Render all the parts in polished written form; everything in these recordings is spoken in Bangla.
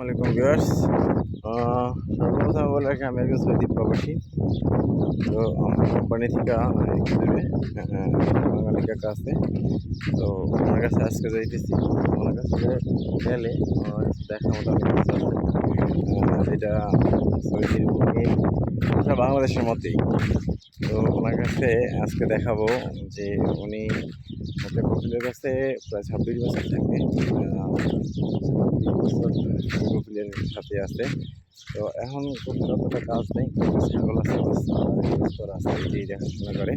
আসসালামাইকুম ভিউয়ার্স। সর্বপ্রথম বলে রাখি আমি একজন সৌদি প্রবাসী। তো আমার কোম্পানি থেকে একটু দূরে বাঙালি কাকা আছে। তো ওনার কাছে আজকে যাইতেছি। ওনার কাছে গেলে আমার দেখা মতো অনেক কিছু আছে, যেটা সৌদির বুকে বাংলাদেশের মতোই। তো ওনার কাছে আজকে দেখাবো যে উনি একটা কপিলের কাছে প্রায় 26 বছর থাকে, 26 বছর কপিলের সাথে আছে। তো এখন কপিল অতটা কাজ নেই, ছাগল আছে আছে এটাই দেখাশোনা করে।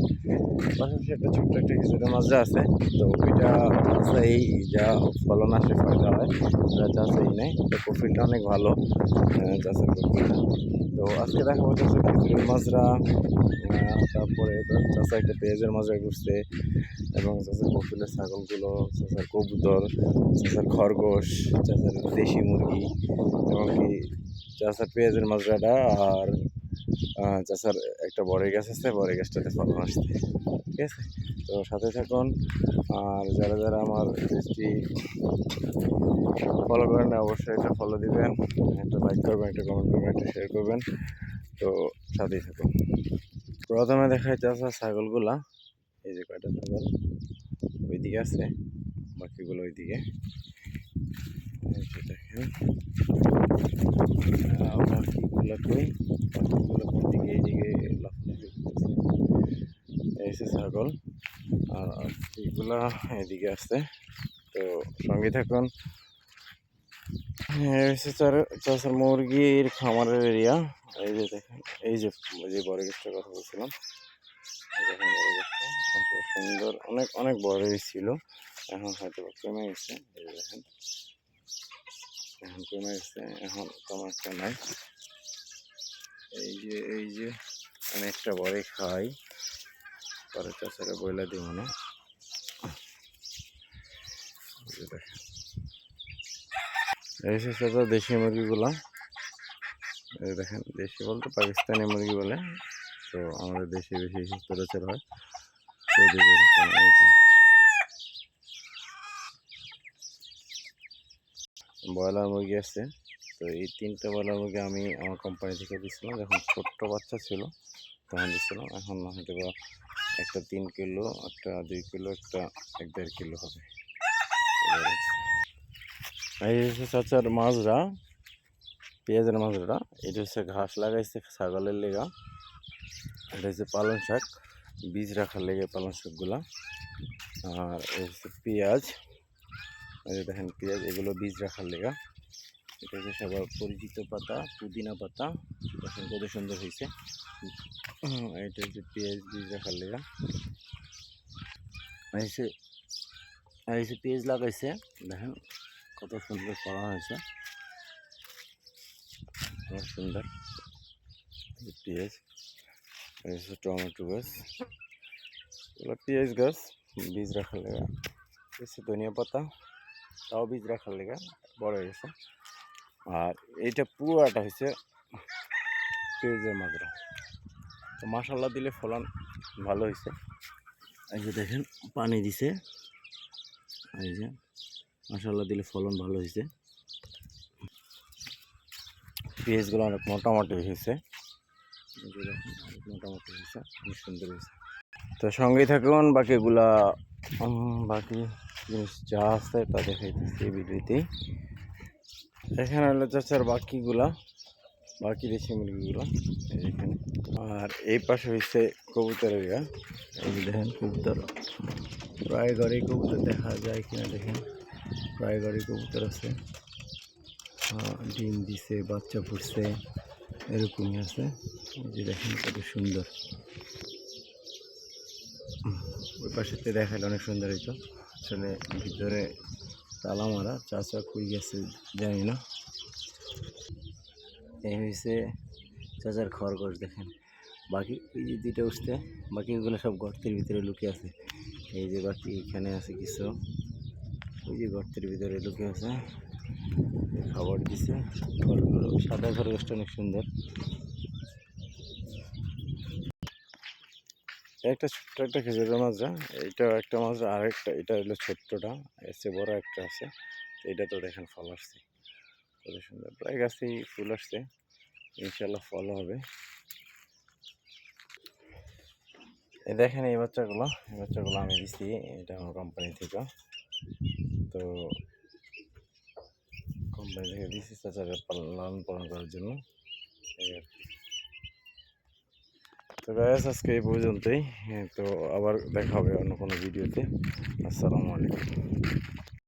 পাশাপাশি একটা ছোট্ট একটা কিছুটা মাজরা আছে। তো ওইটা চাষাই যা ফলন আসে ফায়দা হয়, ওরা চাষাই নেই। তো কপিলটা অনেক ভালো, চাষের কপিলটা। তো আজকে দেখাবো চাষের খিচুড়ির মাজরা, তারপরে চাষা একটা পেঁয়াজের মাজরা করছে, এবং চাষার কপিলের ছাগলগুলো, চাষার কবুতর, চাষার খরগোশ, চাষার দেশি মুরগি, এবং কি চাষার পেঁয়াজের মাজরাটা, আর চাষার একটা বড়ই গাছ আছে, বড়ই গাছটাতে ফলন আসছে। ঠিক আছে, তো সাথে থাকুন। আর যারা যারা আমার পেজটি ফলো করেন না, অবশ্যই একটা ফলো দিবেন, একটা লাইক করবেন, একটা কমেন্ট করবেন, একটা শেয়ার করবেন। তো সাথেই থাকুন। প্রথমে দেখাই চাষা ছাগলগুলা। এই যে কয়টা ছাগল ওইদিকে আছে, বাকিগুলো ওইদিকে। দেখেন বাকিগুলো কই, বাকিগুলো কোন দিকে? এইদিকে লাফালাফি করতেছে। এই যে ছাগল, আর বাকিগুলা এদিকে আছে। তো সঙ্গে থাকুন। চাষের মুরগির খামারের এরিয়া। এই যে দেখেন, এই যে বড় গাছটার কথা বলছিলাম, দেখেন বড় গাছটা কত সুন্দর, অনেক অনেক বড়ই ছিল, এখন হয়তো কমে গেছে। এই যে দেখেন, এখন কমে গেছে, এখন তেমন একটা নাই। এই যে আমি একটা বড়ই খাই, পরে চাষারে বইলা দিই মনে। দেখেন এই যে চাষা দেশি মুরগিগুলা। এই দেখেন, দেশি বলতে পাকিস্তানি মুরগি বলে। তো আমাদের দেশে বেশি সচরাচর হয়। ব্রয়লার মুরগি আছে। তো এই 3টে ব্রয়লার মুরগি আমি আমার কোম্পানি থেকে দিচ্ছিলাম, যখন ছোট্ট বাচ্চা ছিল তখন দিচ্ছিলাম। এখন হয়তো বা একটা 3 কিলো, একটা 2 কিলো, একটা 1.5 কিলো হবে। এই হচ্ছে চাচার মাজরা, পেঁয়াজের মাজরাটা। এটা হচ্ছে ঘাস লাগাইছে ছাগলের লেগা। এটা হচ্ছে পালং শাক, বীজ রাখার লেগে পালং শাকগুলা। আর এই হচ্ছে পেঁয়াজ, এই যে দেখেন পেঁয়াজ, এগুলো বীজ রাখার লেগা। এটা হচ্ছে সবার পরিচিত পাতা, পুদিনা পাতা। দেখেন কত সুন্দর হয়েছে। এটা হচ্ছে পেঁয়াজ বীজ রাখার লেগা। এই পেঁয়াজ লাগাইছে, দেখেন কত সুন্দর করা হয়েছে, অনেক সুন্দর। পেঁয়াজ, এই হচ্ছে টমেটো গাছ, এগুলো পেঁয়াজ গাছ বীজ রাখার লেগা। হচ্ছে ধনিয়া পাতা, তাও বীজ রাখার লেগা বড় হয়ে গেছে। আর এইটা পুরাটা হচ্ছে পেঁয়াজের মাজরা। তো মাসাল্লা দিলে ফলন ভালো হয়েছে। এই যে দেখেন পানি দিছে, এই যে মাসাল্লা দিলে ফলন ভালো হয়েছে। পেঁয়াজগুলো অনেক মোটামুটি হয়েছে, মোটামুটি হয়েছে, অনেক সুন্দর হয়েছে। তো সঙ্গেই থাকুন, বাকিগুলা বাকি জিনিস যা আছে তা দেখাইতেছি ভিডিওতেই। এখানে হলো চাচার বাকিগুলা, বাকি দেশি মুরগিগুলো এখানে। আর এই পাশে হচ্ছে কবুতরের এরিয়া। এই যে দেখেন কবুতর, প্রায় ঘরে কবুতর দেখা যায় কিনা দেখেন, প্রায় ঘরে কবুতর আছে। ডিম দিছে, বাচ্চা ফুটছে, এরকমই আছে। এই যে দেখেন কত সুন্দর। ওই পাশেতে দেখালে অনেক সুন্দর হইতো, আসলে ভিতরে তালা মারা, চাচা কই গেছে জানি না। এই হয়েছে চাচার খরগোশ। দেখেন বাকি এই যে 2টা উঠছে, বাকিগুলো সব গর্তের ভিতরে লুকিয়ে আছে। এই যে বাকি এখানে আছে কিছু, ওই যে গর্তের ভিতরে লুকিয়ে আছে, খাবার দিছে। সাদা খরগোশটা অনেক সুন্দর। একটা ছোট্ট একটা খেজুরের মাজরা, এইটাও একটা মাজরা, আরেকটা এটা হলো ছোট্টটা, এসে বড় একটা আছে। এটা তো দেখেন ফল আসছে, কত সুন্দর, প্রায় গাছেই ফুল আসছে, ইনশাল্লাহ ফল হবে। এই দেখেন এই বাচ্চাগুলো আমি দিচ্ছি, এটা আমার কোম্পানি থেকে। তো কোম্পানি থেকে দিচ্ছি চাচাকে লালন পালন করার জন্য, এই আর কি। তো গাইস আজকে এই পর্যন্তই। তো আবার দেখা হবে অন্য কোনো ভিডিওতে। আসসালামু আলাইকুম।